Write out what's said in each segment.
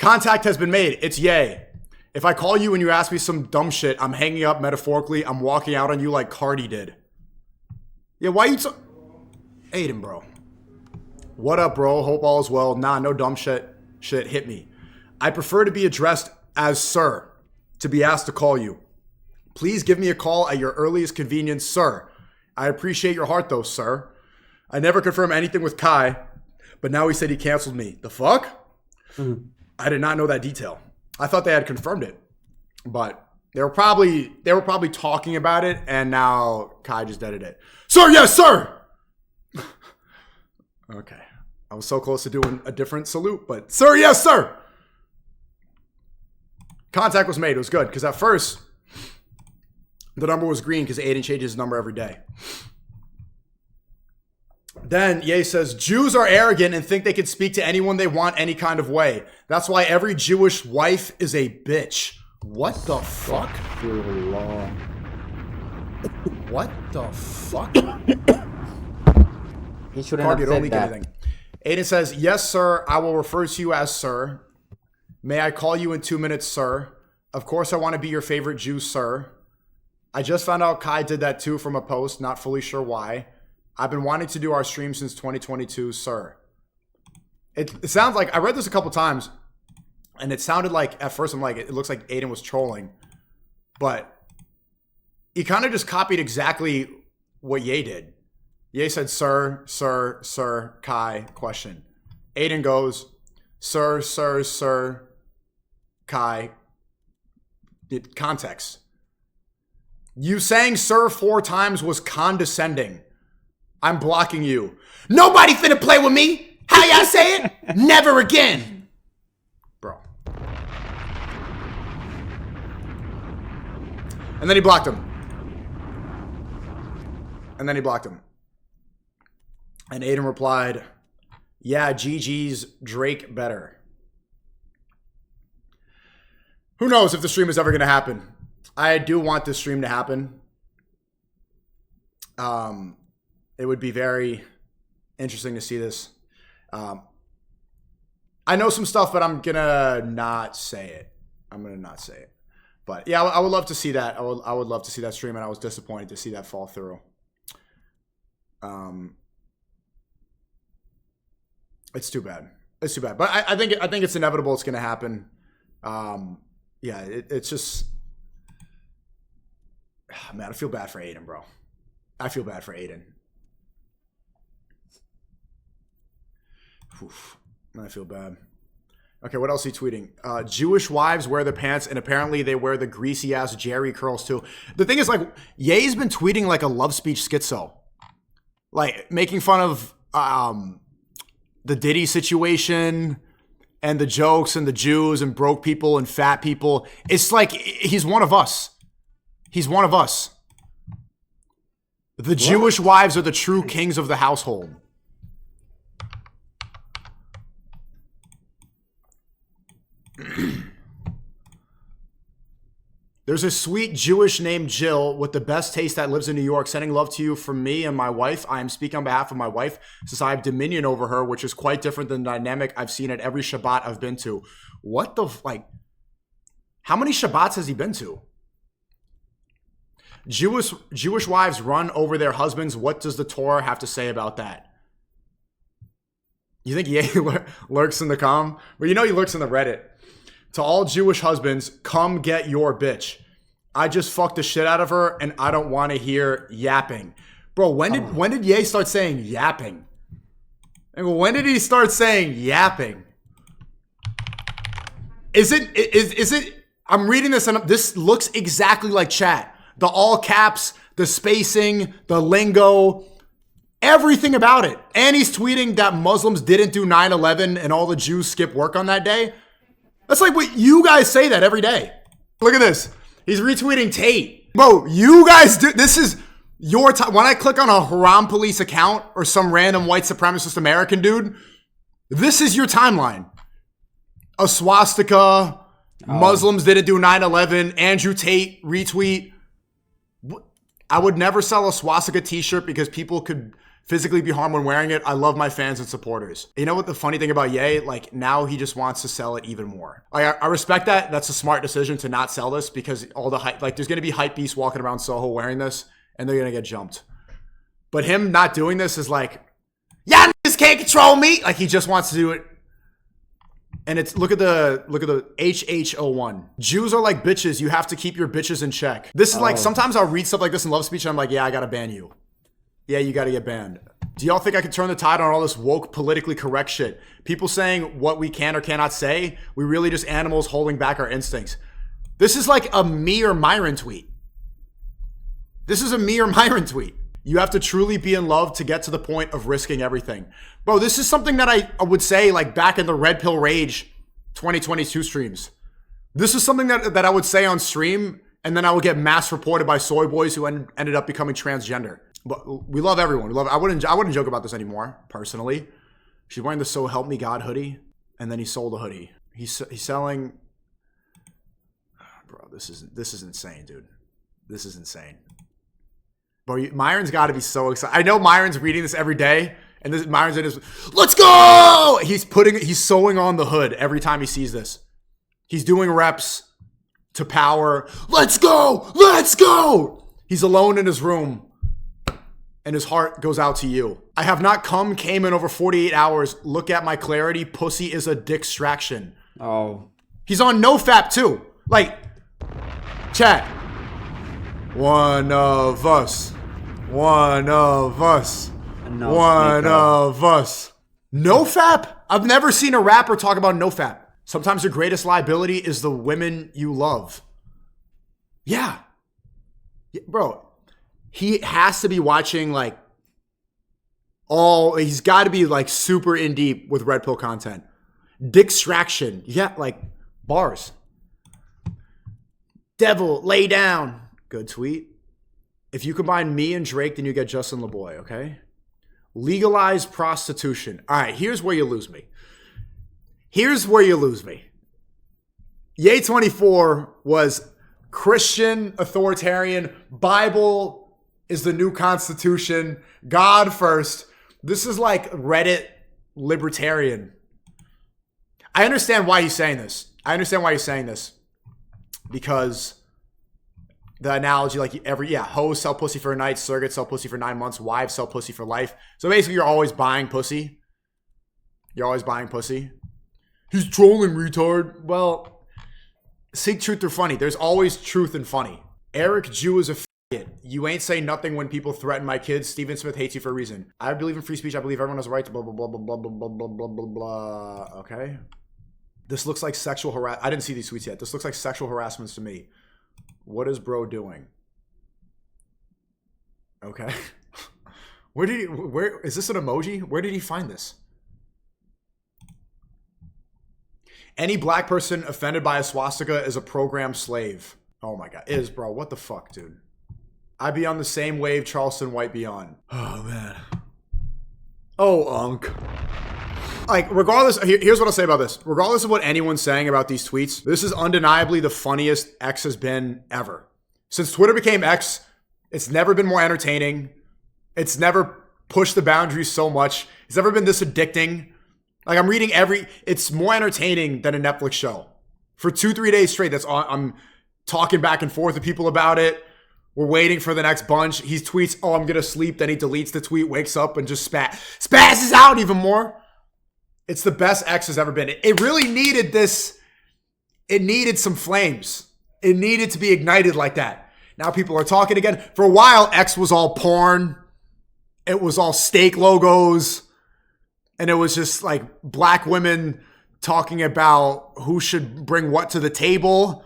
Contact has been made. It's Ye. If I call you and you ask me some dumb shit, I'm hanging up metaphorically. I'm walking out on you like Cardi did. Yeah, why you Adin, bro. What up, bro? Hope all is well. Nah, no dumb shit. Shit, hit me. I prefer to be addressed as sir, to be asked to call you. Please give me a call at your earliest convenience, sir. I appreciate your heart, though, sir. I never confirmed anything with Kai, but now he said he canceled me. The fuck? Mm-hmm. I did not know that detail. I thought they had confirmed it, but they were probably talking about it, and now Kai just deaded it. Sir, yes, sir. Okay, I was so close to doing a different salute, but sir, yes, sir. Contact was made. It was good because at first the number was green because Adin changes his number every day. Then Ye says, Jews are arrogant and think they can speak to anyone they want any kind of way. That's why every Jewish wife is a bitch. What the fuck? What the fuck? He shouldn't have said that. Anything. Adin says, yes, sir. I will refer to you as sir. May I call you in 2 minutes, sir? Of course, I want to be your favorite Jew, sir. I just found out Kai did that too from a post. Not fully sure why. I've been wanting to do our stream since 2022, sir. It sounds like, I read this a couple times, and it sounded like, at first I'm like, it looks like Adin was trolling. But he kind of just copied exactly what Ye did. Ye said, sir, sir, sir, Kai, question. Adin goes, sir, sir, sir, Kai, context. You saying sir 4 times was condescending. I'm blocking you. Nobody finna play with me. How y'all say it? Never again. Bro. And then he blocked him. And then he blocked him. And Adin replied, yeah, GG's Drake better. Who knows if the stream is ever going to happen. I do want this stream to happen. It would be very interesting to see this. I know some stuff, but I'm going to not say it. But yeah, I would love to see that. I would love to see that stream, and I was disappointed to see that fall through. It's too bad. But I think it's inevitable. It's going to happen. Yeah, it's just, man, I feel bad for Adin, bro. I feel bad for Adin. Oof, I feel bad. Okay, what else is he tweeting? Jewish wives wear the pants, and apparently they wear the greasy-ass Jerry curls, too. The thing is, like, Ye's been tweeting like a love speech schizo. Like, making fun of the Diddy situation and the jokes and the Jews and broke people and fat people. It's like he's one of us. He's one of us. The Jewish wives are the true kings of the household. There's a sweet Jewish named Jill with the best taste that lives in New York, sending love to you from me and my wife. I am speaking on behalf of my wife since I have dominion over her, which is quite different than the dynamic I've seen at every Shabbat I've been to. What the, like, how many Shabbats has he been to? Jewish wives run over their husbands. What does the Torah have to say about that? You think Ye lurks in the com? Well, you know he lurks in the Reddit. To all Jewish husbands, come get your bitch. I just fucked the shit out of her and I don't want to hear yapping. Bro, when did Ye start saying yapping? And when did he start saying yapping? Is it I'm reading this and this looks exactly like chat. The all caps, the spacing, the lingo, everything about it. And he's tweeting that Muslims didn't do 9/11 and all the Jews skip work on that day. That's like what you guys say that every day. Look at this. He's retweeting Tate. Bro, you guys do, this is your time. When I click on a Haram Police account or some random white supremacist American dude, this is your timeline. A swastika, Muslims didn't do 9/11, Andrew Tate retweet. I would never sell a swastika t-shirt because people could physically be harmed when wearing it. I love my fans and supporters. You know what the funny thing about Ye? Like, now he just wants to sell it even more. I respect that. That's a smart decision to not sell this because all the hype, like, there's going to be hype beasts walking around Soho wearing this and they're going to get jumped. But him not doing this is like, y'all niggas can't control me. Like, he just wants to do it. And it's, look at the HH01. Jews are like bitches. You have to keep your bitches in check. This is like, sometimes I'll read stuff like this in love speech and I'm like, yeah, I got to ban you. Yeah, you got to get banned. Do y'all think I could turn the tide on all this woke, politically correct shit? People saying what we can or cannot say. We really just animals holding back our instincts. This is like a me or Myron tweet. This is a me or Myron tweet. You have to truly be in love to get to the point of risking everything. Bro, this is something that I would say like back in the Red Pill Rage 2022 streams. This is something that I would say on stream and then I would get mass reported by soy boys who ended up becoming transgender. But we love everyone. We love. I wouldn't joke about this anymore, personally. She's wearing the "So Help Me God" hoodie, and then he sold a hoodie. He's selling. Bro, this is insane, dude. This is insane. Bro, Myron's got to be so excited. I know Myron's reading this every day, and Myron's in his. Let's go! He's sewing on the hood every time he sees this. He's doing reps to power. Let's go! Let's go! He's alone in his room. And his heart goes out to you. I have not came in over 48 hours. Look at my clarity. Pussy is a distraction. Oh. He's on NoFap too. Like, chat. One of us. One of us. No, One SNEAKO. of us. NoFap? I've never seen a rapper talk about NoFap. Sometimes your greatest liability is the women you love. Yeah. Bro. He has to be watching like he's got to be like super in deep with Red Pill content. Distraction. Yeah, like bars. Devil, lay down. Good tweet. If you combine me and Drake, then you get Justin LeBoy, okay? Legalize prostitution. All right, here's where you lose me. Here's where you lose me. Ye 24 was Christian, authoritarian, Bible is the new constitution, God first. This is like Reddit libertarian. I understand why he's saying this. Because the analogy, like hoes sell pussy for a night, surrogates sell pussy for 9 months, wives sell pussy for life. So basically you're always buying pussy. You're always buying pussy. He's trolling, retard. Well, seek truth through funny. There's always truth in funny. Eric Jew is a you ain't say nothing when people threaten my kids. Steven Smith hates you for a reason. I believe in free speech. I believe everyone has a right to blah, blah, blah, blah, blah, blah, blah, blah, blah, blah. Okay. This looks like sexual harassment. I didn't see these tweets yet. This looks like sexual harassment to me. What is bro doing? Okay. Where is this an emoji? Where did he find this? Any black person offended by a swastika is a program slave. Oh my God. Bro. What the fuck, dude? I be on the same wave Charleston White be on. Oh, man. Oh, Unc. Like, regardless, here's what I'll say about this. Regardless of what anyone's saying about these tweets, this is undeniably the funniest X has been ever. Since Twitter became X, it's never been more entertaining. It's never pushed the boundaries so much. It's never been this addicting. Like, I'm reading it's more entertaining than a Netflix show. For 2-3 days straight, I'm talking back and forth with people about it. We're waiting for the next bunch. He tweets, oh, I'm going to sleep. Then he deletes the tweet, wakes up, and just spazzes out even more. It's the best X has ever been. It really needed this. It needed some flames. It needed to be ignited like that. Now people are talking again. For a while, X was all porn. It was all steak logos. And it was just like black women talking about who should bring what to the table.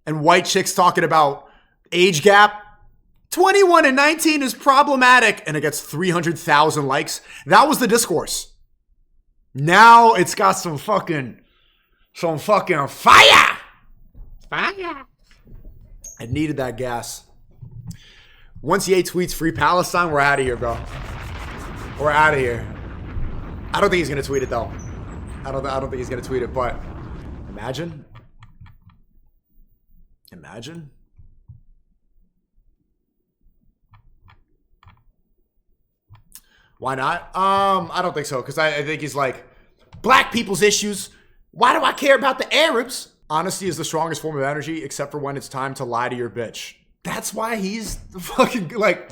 And white chicks talking about age gap. 21 and 19 is problematic. And it gets 300,000 likes. That was the discourse. Now it's got some fucking fire. Fire. I needed that gas. Once Ye tweets free Palestine, we're out of here, bro. We're out of here. I don't think he's going to tweet it, though. I don't think he's going to tweet it, but imagine. Why not? I don't think so, because I think he's like, black people's issues. Why do I care about the Arabs? Honesty is the strongest form of energy, except for when it's time to lie to your bitch. That's why he's the fucking, like,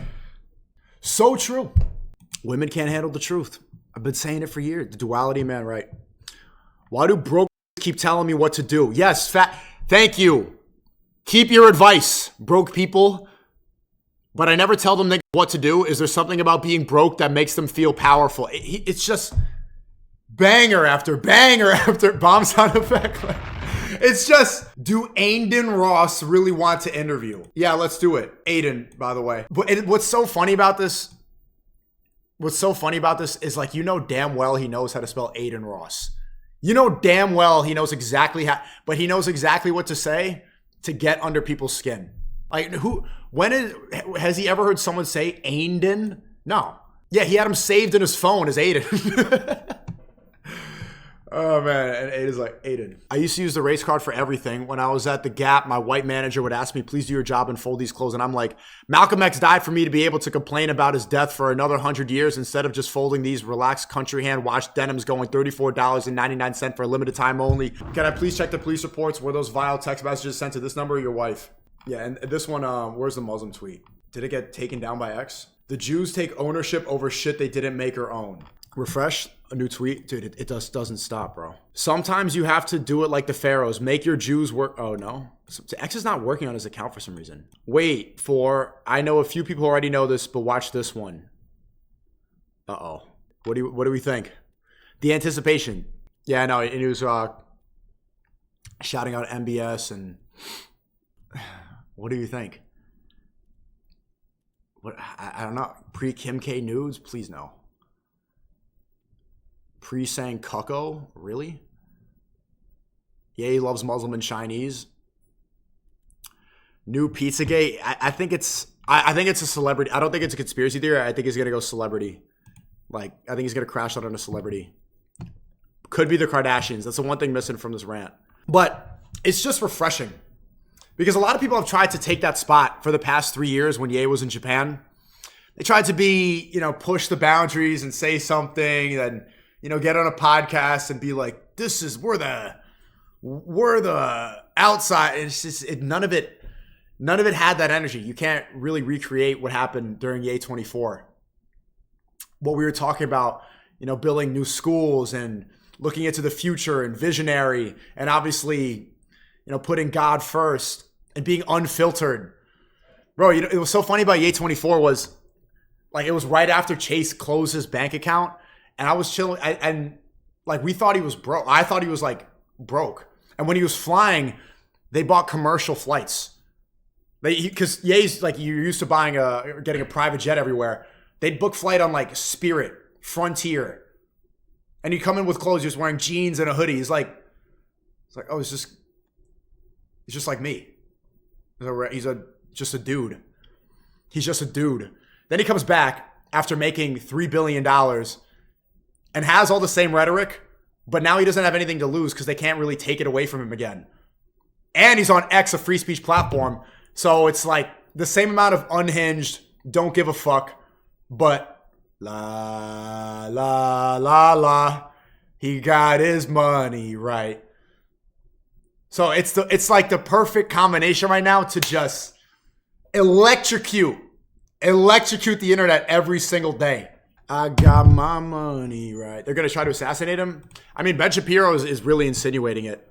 so true. Women can't handle the truth. I've been saying it for years. The duality, man, right? Why do broke keep telling me what to do? Yes, thank you. Keep your advice, broke people. But I never tell them what to do. Is there something about being broke that makes them feel powerful? It's just banger after bomb sound effect. It's just, do Adin Ross really want to interview? Yeah, let's do it. Adin, by the way. But what's so funny about this is, like, you know damn well he knows how to spell Adin Ross. You know damn well he knows exactly how, but he knows exactly what to say to get under people's skin. Like, has he ever heard someone say Adin? No. Yeah, he had him saved in his phone as Adin. Oh, man. And Adin's like, Adin. I used to use the race card for everything. When I was at the Gap, my white manager would ask me, please do your job and fold these clothes. And I'm like, Malcolm X died for me to be able to complain about his death for another 100 years instead of just folding these relaxed country hand wash denims going $34.99 for a limited time only. Can I please check the police reports? Were those vile text messages sent to this number or your wife? Yeah, and this one, where's the Muslim tweet? Did it get taken down by X? The Jews take ownership over shit they didn't make or own. Refresh, a new tweet. Dude, it just doesn't stop, bro. Sometimes you have to do it like the pharaohs. Make your Jews work. Oh, no. X is not working on his account for some reason. Wait for, I know a few people already know this, but watch this one. Uh-oh. What do we think? The anticipation. Yeah, I know. And he was shouting out MBS and... What do you think? What I don't know. Pre-Kim K nudes? Please no. Pre-saying cucko? Really? Yeah, he loves Muslim and Chinese. New Pizzagate? I think it's a celebrity. I don't think it's a conspiracy theory. I think he's gonna go celebrity. Like, I think he's gonna crash out on a celebrity. Could be the Kardashians. That's the one thing missing from this rant. But it's just refreshing. Because a lot of people have tried to take that spot for the past 3 years when Ye was in Japan. They tried to be, push the boundaries and say something and, get on a podcast and be like, we're the outside. It's just, none of it had that energy. You can't really recreate what happened during Ye 24. What we were talking about, building new schools and looking into the future and visionary and obviously, putting God first and being unfiltered. Bro, it was so funny about Ye 24 was, like, it was right after Chase closed his bank account, and I was chilling, and we thought he was broke. I thought he was, like, broke. And when he was flying, they bought commercial flights. Because Ye's, like, you're used to getting a private jet everywhere. They'd book flight on, like, Spirit, Frontier. And you come in with clothes, you're just wearing jeans and a hoodie. It's like, oh, it's just like me. He's just a dude. He's just a dude. Then he comes back after making $3 billion and has all the same rhetoric, but now he doesn't have anything to lose because they can't really take it away from him again. And he's on X, a free speech platform. So it's like the same amount of unhinged, don't give a fuck, but la, la, la, la, he got his money right. So it's like the perfect combination right now to just electrocute the internet every single day. I got my money right. They're going to try to assassinate him. I mean, Ben Shapiro is really insinuating it.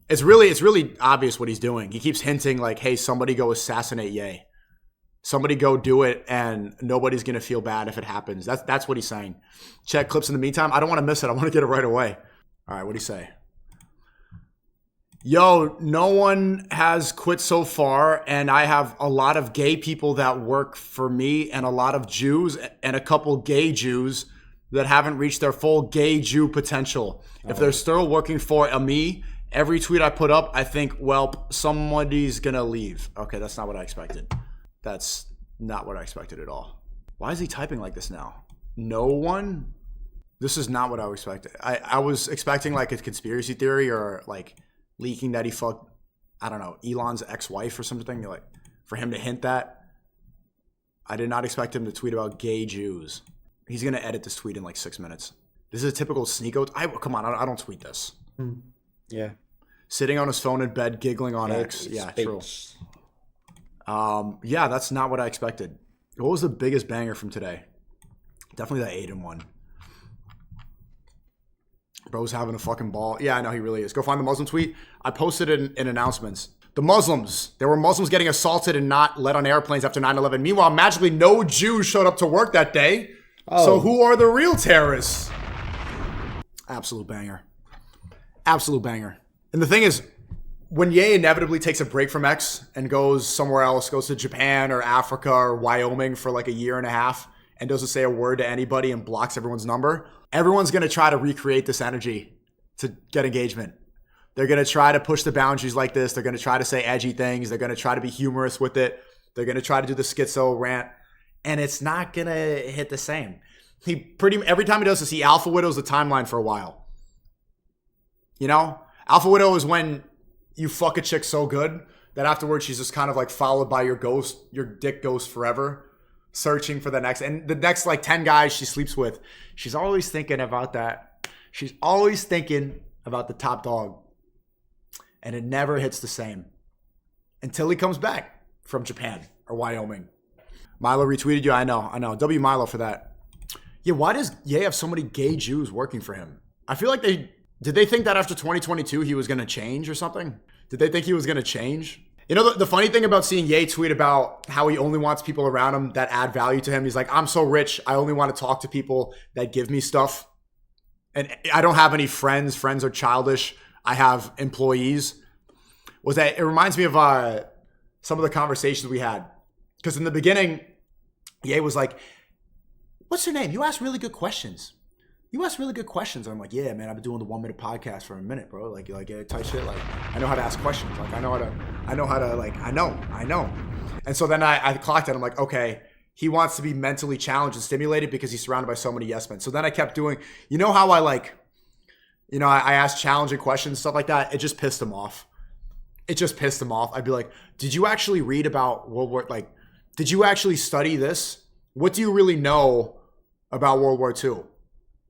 It's really obvious what he's doing. He keeps hinting like, hey, somebody go assassinate Ye. Somebody go do it and nobody's going to feel bad if it happens. That's what he's saying. Check clips in the meantime. I don't want to miss it. I want to get it right away. All right, what'd he say? Yo, no one has quit so far, and I have a lot of gay people that work for me and a lot of Jews and a couple gay Jews that haven't reached their full gay Jew potential. If they're still working for me, every tweet I put up, I think, well, somebody's going to leave. Okay, that's not what I expected. That's not what I expected at all. Why is he typing like this now? No one? This is not what I expected. I was expecting like a conspiracy theory or like leaking that he fucked, I don't know, Elon's ex-wife or something, like for him to hint that. I did not expect him to tweet about gay Jews. He's going to edit this tweet in like 6 minutes. This is a typical SNEAKO. Come on, I don't tweet this. Yeah. Sitting on his phone in bed, giggling on X. Yeah, true. Yeah, that's not what I expected. What was the biggest banger from today? Definitely that Adin one. Bro's having a fucking ball. Yeah, I know he really is. Go find the Muslim tweet. I posted it in announcements. The Muslims. There were Muslims getting assaulted and not let on airplanes after 9/11. Meanwhile, magically no Jews showed up to work that day. Oh. So who are the real terrorists? Absolute banger. Absolute banger. And the thing is, when Ye inevitably takes a break from X and goes somewhere else, goes to Japan or Africa or Wyoming for like a year and a half and doesn't say a word to anybody and blocks everyone's number, everyone's going to try to recreate this energy to get engagement. They're going to try to push the boundaries like this. They're going to try to say edgy things. They're going to try to be humorous with it. They're going to try to do the schizo rant. And it's not going to hit the same. Every time he does this, he alpha widows the timeline for a while. You know? Alpha widow is when you fuck a chick so good that afterwards she's just kind of like followed by your ghost, your dick ghost forever, searching for the next. And the next like 10 guys she sleeps with, she's always thinking about that. She's always thinking about the top dog. And it never hits the same until he comes back from Japan or Wyoming. Milo retweeted you. I know. W Milo for that. Yeah, why does Ye have so many gay Jews working for him? I feel like did they think that after 2022 he was going to change or something? Did they think he was going to change? You know, the funny thing about seeing Ye tweet about how he only wants people around him that add value to him. He's like, I'm so rich. I only want to talk to people that give me stuff. And I don't have any friends. Friends are childish. I have employees. Was that it reminds me of some of the conversations we had. Because in the beginning, Ye was like, what's your name? You ask really good questions. And I'm like, yeah, man, I've been doing the 1 minute podcast for a minute, bro. Like yeah, type shit. Like, I know how to ask questions. Like, I know. And so then I clocked it. I'm like, okay, he wants to be mentally challenged and stimulated because he's surrounded by so many yes men. So then I kept doing, you know how I asked challenging questions, stuff like that. It just pissed him off. I'd be like, did you actually read about World War, did you actually study this? What do you really know about World War II?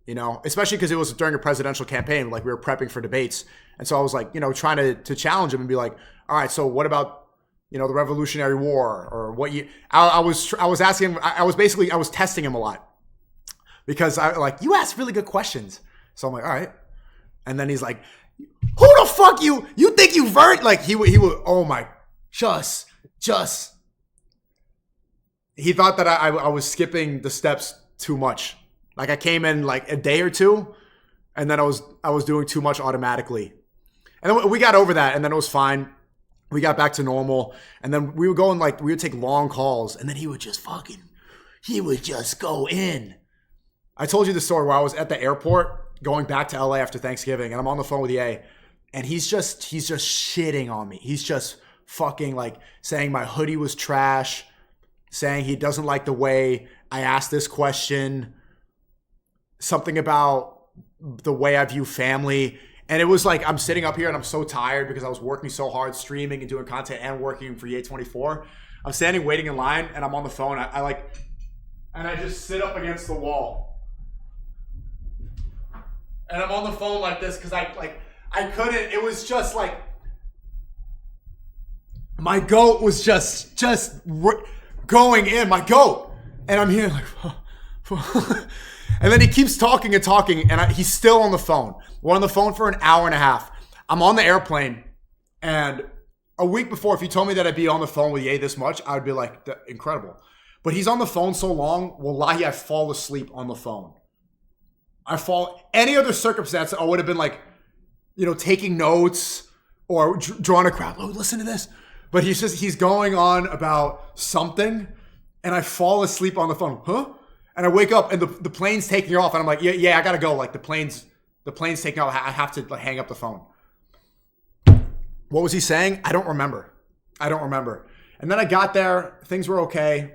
You know, especially because it was during a presidential campaign, like we were prepping for debates. And so I was like, trying to challenge him and be like, all right, so what about, the Revolutionary War or what you, I was asking him, I was testing him a lot because you ask really good questions. So I'm like, all right. And then he's like, who the fuck you think you vert? Like he would, oh my, just. He thought that I was skipping the steps too much. Like I came in like a day or two and then I was doing too much automatically. And then we got over that and then it was fine. We got back to normal. And then we would take long calls and then he would just go in. I told you the story where I was at the airport going back to LA after Thanksgiving and I'm on the phone with EA and he's just shitting on me. He's just fucking like saying my hoodie was trash, saying he doesn't like the way I asked this question, something about the way I view family. And it was like, I'm sitting up here and I'm so tired because I was working so hard, streaming and doing content and working for Ye24. I'm standing waiting in line and I'm on the phone. And I just sit up against the wall. And I'm on the phone like this because I couldn't, it was just like, my goat was just going in, my goat. And I'm here like, and then he keeps talking and he's still on the phone. We're on the phone for an hour and a half. I'm on the airplane and a week before, if you told me that I'd be on the phone with Ye this much, I would be like, incredible. But he's on the phone so long, wallahi, I fall asleep on the phone. Any other circumstance, I would have been like, taking notes or drawing a crowd. Oh, listen to this. But he's going on about something and I fall asleep on the phone. Huh? And I wake up and the plane's taking off and I'm like, yeah, I gotta go. Like the plane's taking off. I have to hang up the phone. What was he saying? I don't remember. And then I got there. Things were okay.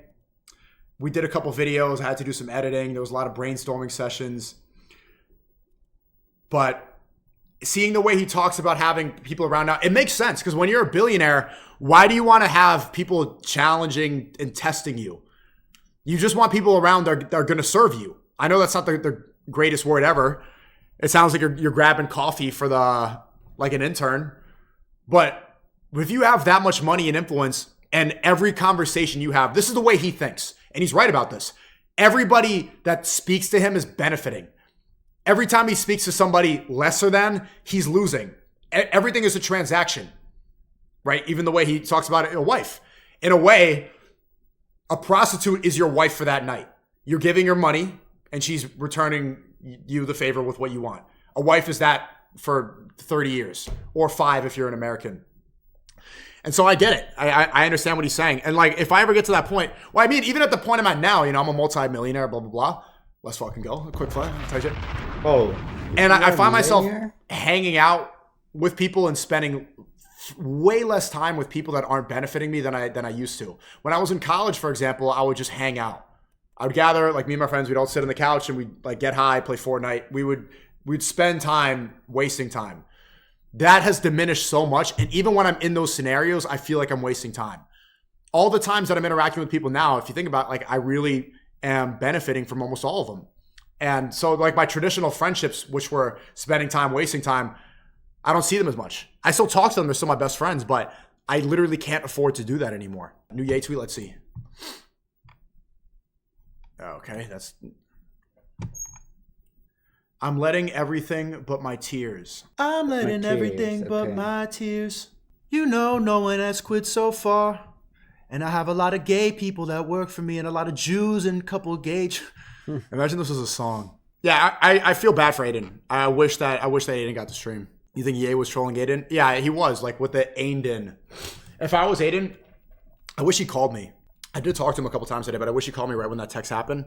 We did a couple videos. I had to do some editing. There was a lot of brainstorming sessions. But seeing the way he talks about having people around now, it makes sense because when you're a billionaire, why do you want to have people challenging and testing you? You just want people around that are going to serve you. I know that's not the greatest word ever. It sounds like you're grabbing coffee for like an intern. But if you have that much money and influence, and every conversation you have, this is the way he thinks. And he's right about this. Everybody that speaks to him is benefiting. Every time he speaks to somebody lesser than, he's losing. Everything is a transaction, right? Even the way he talks about it, a wife. In a way, a prostitute is your wife for that night. You're giving her money, and she's returning you the favor with what you want. A wife is that for 30 years, or 5 if you're an American. And so I get it. I understand what he's saying. And like, if I ever get to that point, well, I mean, even at the point I'm at now, I'm a multi-millionaire, blah, blah, blah. Let's fucking go. A quick fly. Tight shit. Oh. And I find myself hanging out with people and spending way less time with people that aren't benefiting me than I used to. When I was in college, for example, I would just hang out. I would gather, like me and my friends, we'd all sit on the couch and we'd like get high, play Fortnite. We'd spend time wasting time. That has diminished so much. And even when I'm in those scenarios, I feel like I'm wasting time. All the times that I'm interacting with people now, if you think about it, like I really am benefiting from almost all of them. And so like my traditional friendships, which were spending time, wasting time, I don't see them as much. I still talk to them. They're still my best friends, but I literally can't afford to do that anymore. New Ye tweet, let's see. Okay, that's... I'm letting everything but my tears. I'm letting everything but my tears. No one has quit so far. And I have a lot of gay people that work for me and a lot of Jews and a couple of gay... Imagine this was a song. Yeah, I feel bad for Adin. I wish that Adin got the stream. You think Ye was trolling Adin? Yeah, he was, like with the Adin. If I was Adin, I wish he called me. I did talk to him a couple times today, but I wish he called me right when that text happened.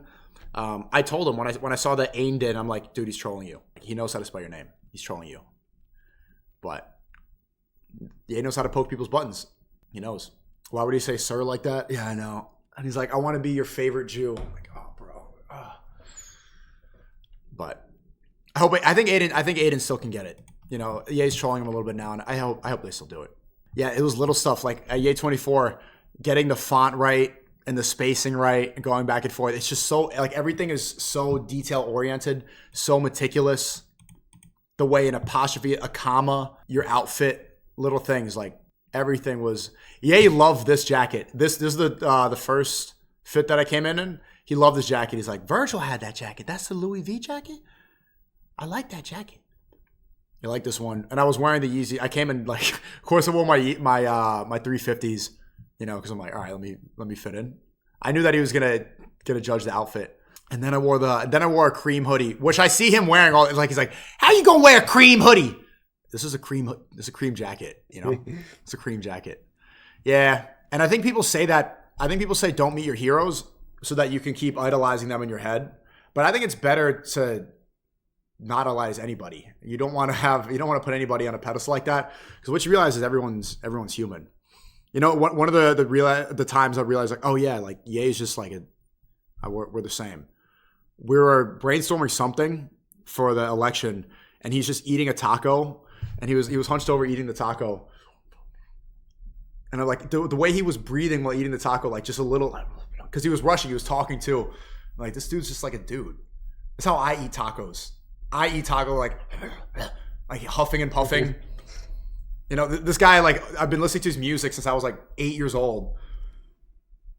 I told him when I saw the Adin, I'm like, dude, he's trolling you. He knows how to spell your name. He's trolling you. But Ye knows how to poke people's buttons. He knows. Why would he say sir like that? Yeah, I know. And he's like, I want to be your favorite Jew. I'm like, oh, bro. Oh. But I think Adin still can get it. Ye's trolling him a little bit now, and I hope they still do it. Yeah, it was little stuff like at Ye 24, getting the font right and the spacing right and going back and forth. It's just so, like, everything is so detail oriented, so meticulous. The way an apostrophe, a comma, your outfit, little things, like everything was. Ye loved this jacket. This is the first fit that I came in. He loved this jacket. He's like, Virgil had that jacket. That's the Louis V jacket? I like that jacket. You like this one? And I was wearing the Yeezy. I came in like, of course, I wore my 350s, because I'm like, all right, let me fit in. I knew that he was gonna judge the outfit, and then I wore a cream hoodie, which I see him wearing all. Like he's like, how you gonna wear a cream hoodie? This is a cream jacket, It's a cream jacket. Yeah, and I think people say that. I think people say don't meet your heroes so that you can keep idolizing them in your head. But I think it's better to not idolize anybody. You don't want to put anybody on a pedestal like that, because what you realize is everyone's human. One of the times I realized, like, oh yeah, like Ye is just like we're the same. We were brainstorming something for the election, and he's just eating a taco, and he was hunched over eating the taco, and I like the way he was breathing while eating the taco, like just a little, because he was rushing. He was talking too, like this dude's just like a dude. That's how I eat tacos. I eat taco like huffing and puffing. This guy, like, I've been listening to his music since I was like 8 years old.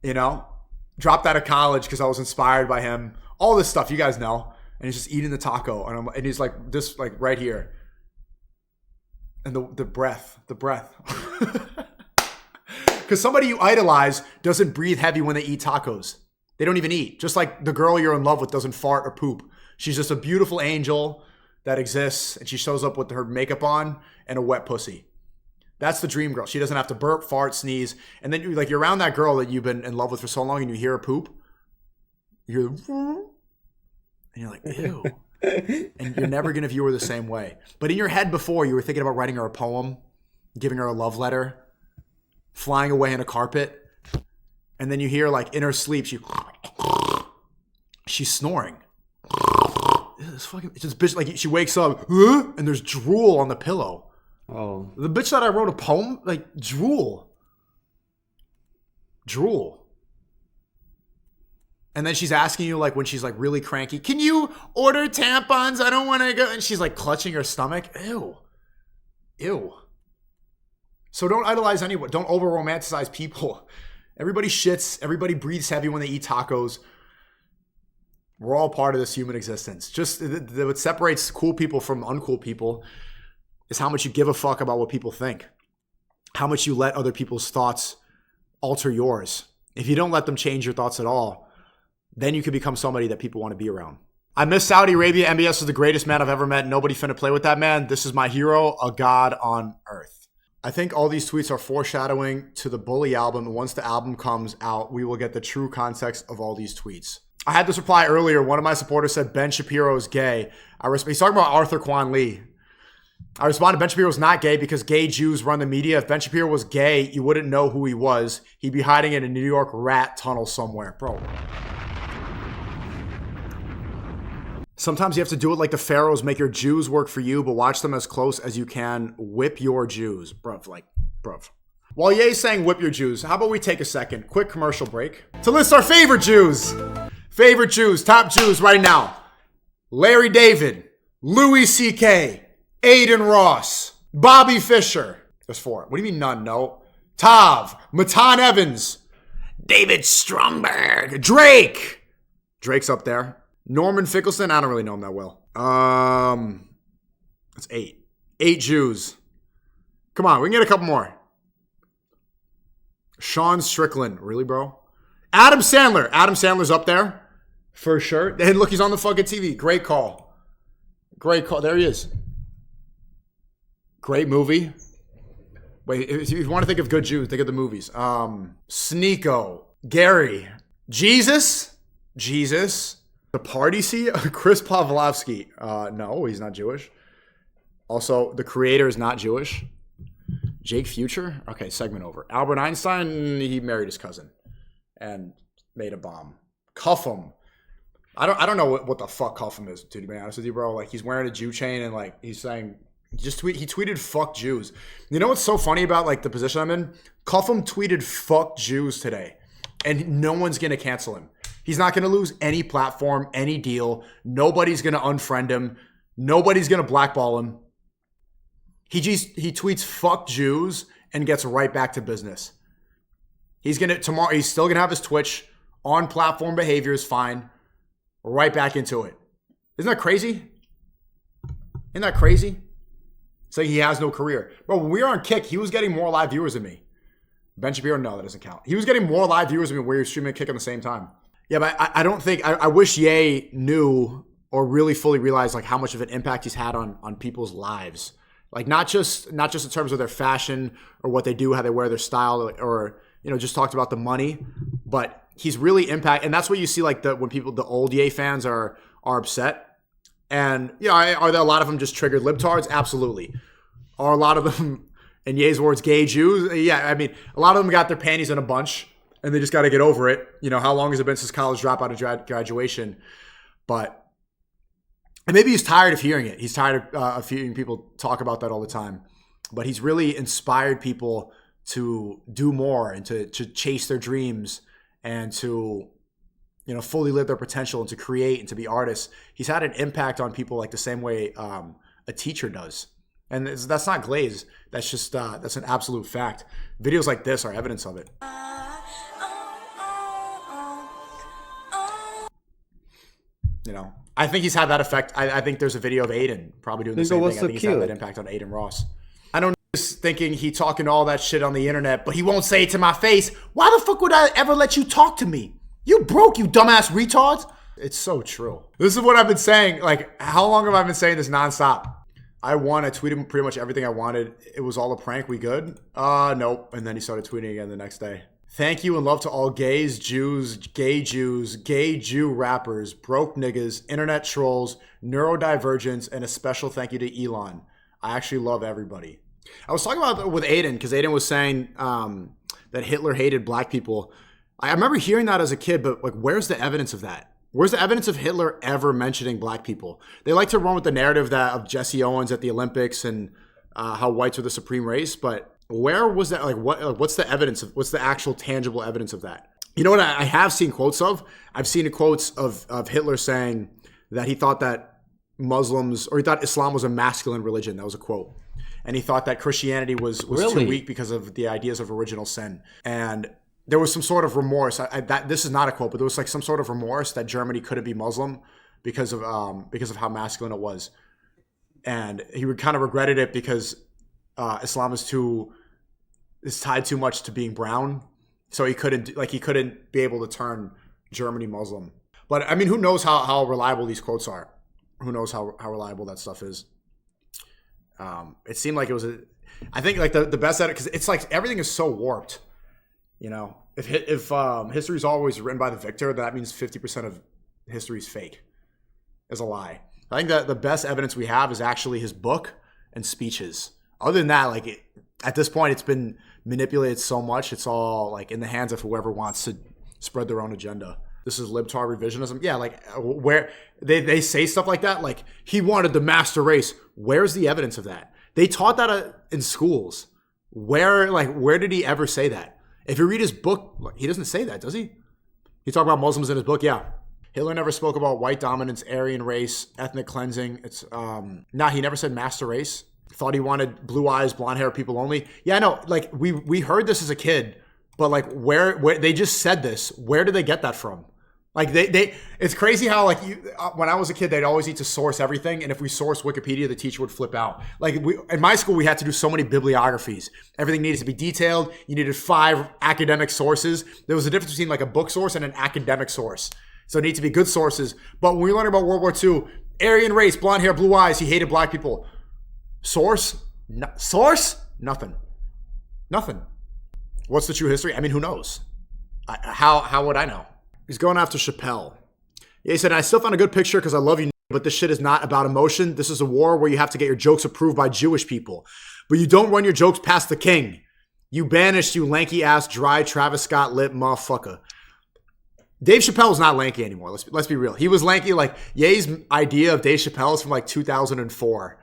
Dropped out of college because I was inspired by him. All this stuff, you guys know. And he's just eating the taco, and he's like this, like right here. And the breath. Because somebody you idolize doesn't breathe heavy when they eat tacos. They don't even eat. Just like the girl you're in love with doesn't fart or poop. She's just a beautiful angel that exists, and she shows up with her makeup on and a wet pussy. That's the dream girl. She doesn't have to burp, fart, sneeze. And then you're around that girl that you've been in love with for so long, and you hear her poop. And you're like, ew. And you're never going to view her the same way. But in your head before, you were thinking about writing her a poem, giving her a love letter, flying away in a carpet. And then you hear, like, in her sleep, she's snoring. This bitch, like, she wakes up, and there's drool on the pillow. Oh. The bitch that I wrote a poem, like, drool. And then she's asking you, like, when she's, like, really cranky, can you order tampons? I don't want to go. And she's, like, clutching her stomach. Ew. Ew. So don't idolize anyone. Don't over-romanticize people. Everybody shits. Everybody breathes heavy when they eat tacos. We're all part of this human existence. Just what separates cool people from uncool people is how much you give a fuck about what people think. How much you let other people's thoughts alter yours. If you don't let them change your thoughts at all, then you can become somebody that people want to be around. I miss Saudi Arabia. MBS is the greatest man I've ever met. Nobody finna play with that man. This is my hero, a god on earth. I think all these tweets are foreshadowing to the Bully album. And once the album comes out, we will get the true context of all these tweets. I had this reply earlier. One of my supporters said Ben Shapiro is gay. He's talking about Arthur Kwan Lee. I responded, Ben Shapiro is not gay because gay Jews run the media. If Ben Shapiro was gay, you wouldn't know who he was. He'd be hiding in a New York rat tunnel somewhere. Bro. Sometimes you have to do it like the pharaohs. Make your Jews work for you, but watch them as close as you can. Whip your Jews. Bruv, bruv. While Ye's saying whip your Jews, how about we take a second, quick commercial break, to list our favorite Jews. Favorite Jews, top Jews right now. Larry David, Louis C.K., Adin Ross, Bobby Fischer. There's 4. What do you mean none? No. Tav, Matan Evans, David Stromberg, Drake. Drake's up there. Norman Fickelson, I don't really know him that well. That's 8. 8 Jews. Come on, we can get a couple more. Sean Strickland. Really, bro? Adam Sandler. Adam Sandler's up there. For sure. And look, he's on the fucking TV. Great call. Great call. There he is. Great movie. Wait, if you want to think of good Jews, think of the movies. SNEAKO. Gary. Jesus. The Party Sea? Chris Pavlovsky. No, he's not Jewish. Also, the creator is not Jewish. Jake Future? Okay, segment over. Albert Einstein, he married his cousin and made a bomb. Cuffham. I don't know what the fuck Cuffham is, to be honest with you, bro. Like, he's wearing a Jew chain and, like, he's saying, he tweeted fuck Jews. You know what's so funny about, like, the position I'm in? Cuffham tweeted fuck Jews today, and no one's going to cancel him. He's not going to lose any platform, any deal. Nobody's going to unfriend him. Nobody's going to blackball him. He tweets fuck Jews and gets right back to business. He's still going to have his Twitch on platform behavior is fine. Right back into it. Isn't that crazy? Isn't that crazy? It's like he has no career. Bro, when we were on Kick, he was getting more live viewers than me. Ben Shapiro, no, that doesn't count. He was getting more live viewers than me when we were streaming Kick at the same time. Yeah, but I don't think, I wish Ye knew or really fully realized like how much of an impact he's had on people's lives. Like not just in terms of their fashion or what they do, how they wear their style, or just talked about the money, but he's really impacted, and that's what you see like when the old Ye fans are upset, and are there a lot of them just triggered libtards? Absolutely. Are a lot of them, in Ye's words, gay Jews? Yeah, I mean a lot of them got their panties in a bunch, and they just got to get over it. How long has it been since college dropout and graduation? And maybe he's tired of hearing it. He's tired of hearing people talk about that all the time. But he's really inspired people to do more and to chase their dreams and to, fully live their potential and to create and to be artists. He's had an impact on people like the same way a teacher does. And that's not glaze. That's just, that's an absolute fact. Videos like this are evidence of it. I think he's had that effect. I think there's a video of Adin probably doing the same thing. I think he's had that impact on Adin Ross. I don't know, just thinking he talking all that shit on the internet, but he won't say it to my face. Why the fuck would I ever let you talk to me? You broke, you dumbass retards. It's so true. This is what I've been saying. Like, how long have I been saying this nonstop? I tweeted pretty much everything I wanted. It was all a prank. We good? Nope. And then he started tweeting again the next day. Thank you and love to all gays, Jews, gay Jew rappers, broke niggas, internet trolls, neurodivergents, and a special thank you to Elon. I actually love everybody. I was talking about that with Adin because Adin was saying that Hitler hated black people. I remember hearing that as a kid, but like, where's the evidence of that? Where's the evidence of Hitler ever mentioning black people? They like to run with the narrative of Jesse Owens at the Olympics and how whites are the supreme race, but where was that? Like, what's the evidence of? What's the actual tangible evidence of that? You know what I have seen quotes of? I've seen quotes of Hitler saying that he thought that Muslims, or he thought Islam was a masculine religion. That was a quote. And he thought that Christianity was too Really? weak because of the ideas of original sin. And there was some sort of remorse. That this is not a quote, but there was like some sort of remorse that Germany couldn't be Muslim because of how masculine it was. And he would kind of regretted it because Islam is tied too much to being brown, so he couldn't be able to turn Germany Muslim. But I mean, who knows how reliable these quotes are? Who knows how reliable that stuff is? It seemed like it was I think like the best at it, because it's like everything is so warped. You know, if history is always written by the victor, that means 50% of history is fake, is a lie. I think that the best evidence we have is actually his book and speeches. Other than that, like at this point, it's been manipulated so much. It's all like in the hands of whoever wants to spread their own agenda. This is libtard revisionism. Yeah, like where they say stuff like that, like he wanted the master race. Where's the evidence of that? They taught that in schools. Where did he ever say that? If you read his book, he doesn't say that, does he? He talked about Muslims in his book, yeah. Hitler never spoke about white dominance, Aryan race, ethnic cleansing. He never said master race. Thought he wanted blue eyes, blonde hair people only. Yeah, I know. Like we heard this as a kid, but like where they just said this. Where did they get that from? Like they it's crazy how like when I was a kid, they'd always need to source everything, and if we sourced Wikipedia, the teacher would flip out. Like in my school, we had to do so many bibliographies. Everything needed to be detailed. You needed 5 academic sources. There was a difference between like a book source and an academic source. So it needs to be good sources. But when we learn about World War II, Aryan race, blonde hair, blue eyes, he hated black people. Source? Source? Nothing. What's the true history? I mean, who knows? How would I know? He's going after Chappelle. Yeah, he said, I still found a good picture because I love you, but this shit is not about emotion. This is a war where you have to get your jokes approved by Jewish people. But you don't run your jokes past the king. You banished, you lanky ass, dry Travis Scott lip motherfucker. Dave Chappelle is not lanky anymore. Let's be real. He was lanky. Like Ye's idea of Dave Chappelle is from like 2004.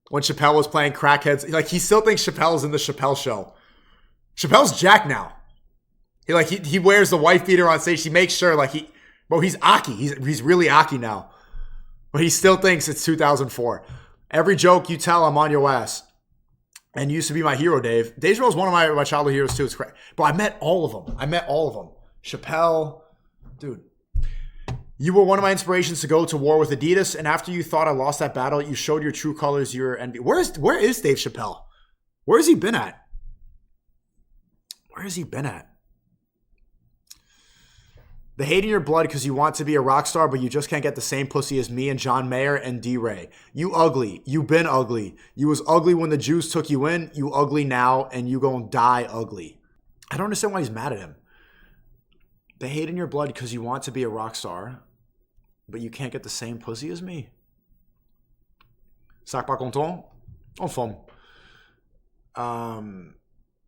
When Chappelle was playing crackheads. Like he still thinks Chappelle is in the Chappelle show. Chappelle's Jack now. He wears the wife beater on stage. He makes sure he's Aki. He's really Aki now. But he still thinks it's 2004. Every joke you tell, I'm on your ass. And you used to be my hero, Dave. Dave Chappelle's one of my childhood heroes too. It's crazy. But I met all of them. Chappelle, dude. You were one of my inspirations to go to war with Adidas, and after you thought I lost that battle, you showed your true colors. Your envy. Where is Dave Chappelle? Where has he been at? The hate in your blood because you want to be a rock star, but you just can't get the same pussy as me and John Mayer and D-Ray. You ugly. You been ugly. You was ugly when the Jews took you in. You ugly now, and you gonna die ugly. I don't understand why he's mad at him. The hate in your blood because you want to be a rock star, but you can't get the same pussy as me. Sac pas content? En forme.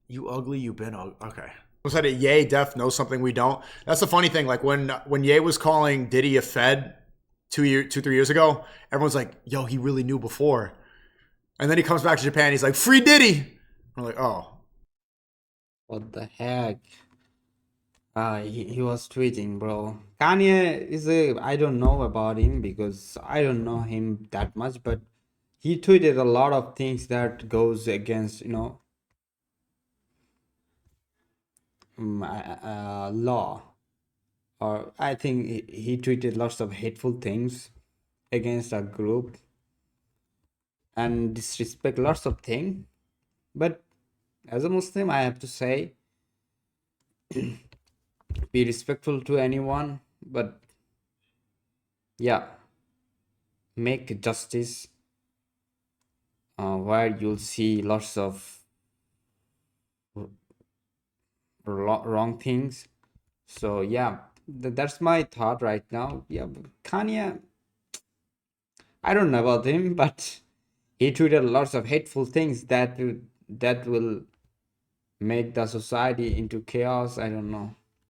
You ugly, you been ugly. Okay. Was that Ye Def knows something we don't? That's the funny thing. Like when Ye was calling Diddy a Fed 3 years ago, everyone's like, yo, he really knew before. And then he comes back to Japan, he's like, free Diddy. We're like, oh. What the heck? He was tweeting, bro. Kanye is I don't know about him because I don't know him that much, but he tweeted a lot of things that goes against, law. Or I think he tweeted lots of hateful things against a group and disrespect lots of things. But as a Muslim, I have to say, be respectful to anyone, but yeah, make justice where you'll see lots of wrong things. So yeah, that's my thought right now. Yeah, Kanye, I don't know about him, but he tweeted lots of hateful things that will make the society into chaos. I don't know.